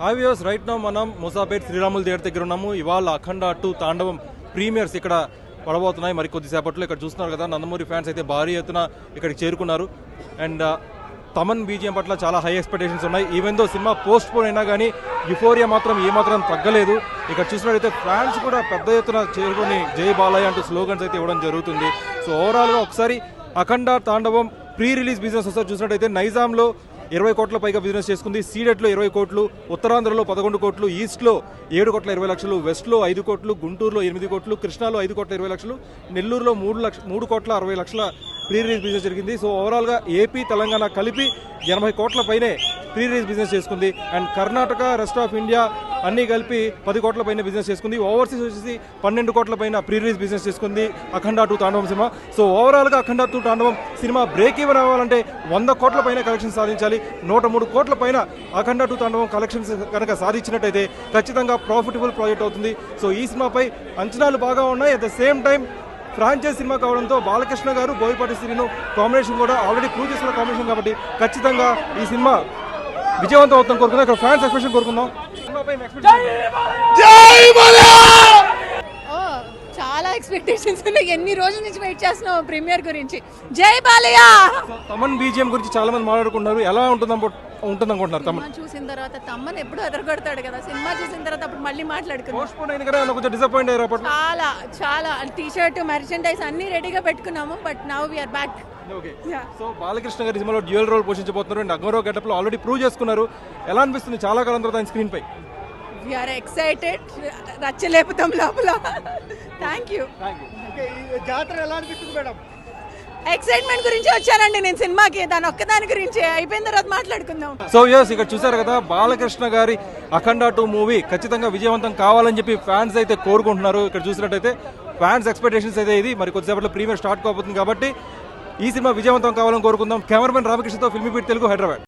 హావియర్స్ right now మనం Moosapet Sriramulu theatre దగ్గర ఉన్నాము. ఇవాళ అఖండ 2 తాండవం ప్రీమియర్స్ ఇక్కడ పడబోతున్నాయి మరి కొద్దిసేపట్లో. ఇక్కడ చూస్తున్నారు కదా, నందమూరి ఫ్యాన్స్ అయితే భారీ ఎత్తున ఇక్కడికి చేరుకున్నారు. అండ్ తమన్ బీజిఎం పట్ల చాలా హై ఎక్స్పెక్టేషన్స్ ఉన్నాయి. Even though cinema post phone అయినా కానీ యుఫోరియా మాత్రం ఏమాత్రం తగ్గలేదు. ఇక్కడ చూసినట్టయితే ఫ్యాన్స్ కూడా పెద్ద ఎత్తున చేరుకొని జై బాలయ్య అంటూ స్లోగన్స్ అయితే ఇవ్వడం జరుగుతుంది. సో ఓవరాల్గా ఒకసారి అఖండ తాండవం ప్రీ రిలీజ్ బిజినెస్ ఒకసారి చూసినట్టయితే నైజాంలో 20 కోట్ల పైగా బిజినెస్ చేసుకుంది, సీడెట్లో 20 కోట్లు, ఉత్తరాంధ్రలో 11 కోట్లు, ఈస్ట్లో 7 కోట్ల 20 లక్షలు, వెస్ట్లో 5 కోట్లు, గుంటూరులో 8 కోట్లు, కృష్ణాలో 5 కోట్ల 20 లక్షలు, నెల్లూరులో 3 కోట్ల 60 లక్షల ప్రీ రిలీజ్ బిజినెస్ జరిగింది. సో ఓవరాల్గా ఏపీ తెలంగాణ కలిపి 80 కోట్ల పైనే ప్రీ రిలీజ్ బిజినెస్ చేసుకుంది. And Karnataka, rest of India అన్నీ కలిపి 10 కోట్ల పైన బిజినెస్ చేసుకుంది. ఓవర్సీస్ వచ్చేసి 12 కోట్ల పైన ప్రీ రిలీజ్ బిజినెస్ చేసుకుంది అఖండ 2 తాండవం సినిమా. సో ఓవరాల్గా అఖండ 2 తాండవం సినిమా బ్రేక్ ఈవెన్ అవ్వాలంటే 100 కోట్ల పైన కలెక్షన్ సాధించాలి. 103 కోట్ల పైన అఖండ 2 తాండవం కలెక్షన్స్ కనుక సాధించినట్టయితే ఖచ్చితంగా ప్రాఫిటబుల్ ప్రాజెక్ట్ అవుతుంది. సో ఈ సినిమాపై అంచనాలు బాగా ఉన్నాయి. At the same time franchise cinema కావడంతో బాలకృష్ణ గారు, బోయపాటి శ్రీను కాంబినేషన్ కూడా ఆల్రెడీ ప్రూవ్ చేసిన కాంబినేషన్ కాబట్టి ఖచ్చితంగా ఈ సినిమా విజయవంతం అవుతుందని కోరుకుందాం. ఇక్కడ ఫ్యాన్స్ ఎక్స్పెక్టేషన్ కోరుకుందాం. చాలా ఎక్స్పెక్టేషన్స్ ఉన్నాయి. ఎన్ని రోజుల నుంచి వెయిట్ చేస్తున్నాం ప్రీమియర్ గురించి. జై బాలయ్య. తమన్ బీజిఎం గురించి చాలా మంది మాట్లాడుకుంటున్నారు. ఎలా ఉంటుంది అనుకుంటున్నారు? తమన్ చూసిన తర్వాత తమ్మని ఎప్పుడు ఎదరగొడతాడు కదా. సినిమా చూసిన తర్వాత అప్పుడు మళ్ళీ మాట్లాడుకున్నాం. కొంచెం డిసప్పాయింట్ అయ్యారు. చాలా చాలా టీ షర్ట్, మెర్చండైజ్ అన్ని రెడీగా పెట్టుకున్నాము. But now we are back. So Balakrishna గారి సినిమాలో డ్యూయల్ రోల్ పోషించబోతున్నారు అండ్ అగౌరవ్ గెటప్ లో ఆల్రెడీ ప్రూవ్ చేసుకున్నారు. ఎలా అనిపిస్తుంది చాలా కాలం తర్వాత ఆయన స్క్రీన్ పై? We are excited. రచ్చలేపుతాం లోపల. Thank you. జాతర ఎలా అనిపిస్తుంది మేడం? ఎక్సైట్మెంట్ గురించి వచ్చానండి నేను సినిమాకి. దాని ఒక్కదాని గురించి అయిపోయిన తర్వాత మాట్లాడుకుందాం. సో యస్, ఇక్కడ చూసారు కదా, బాలకృష్ణ గారి అఖండ 2 మూవీ ఖచ్చితంగా విజయవంతం కావాలని చెప్పి ఫ్యాన్స్ అయితే కోరుకుంటున్నారు. ఇక్కడ చూసినట్టయితే ఫ్యాన్స్ ఎక్స్పెక్టేషన్స్ అయితే ఇది. మరి కొద్దిసేపట్లో ప్రీమియర్ స్టార్ట్ కాబోతుంది కాబట్టి ఈ సినిమా విజయవంతం కావాలని కోరుకుందాం. కెమెరామెన్ రామకృష్ణతో ఫిల్మీ బీట్ తెలుగు, హైదరాబాద్.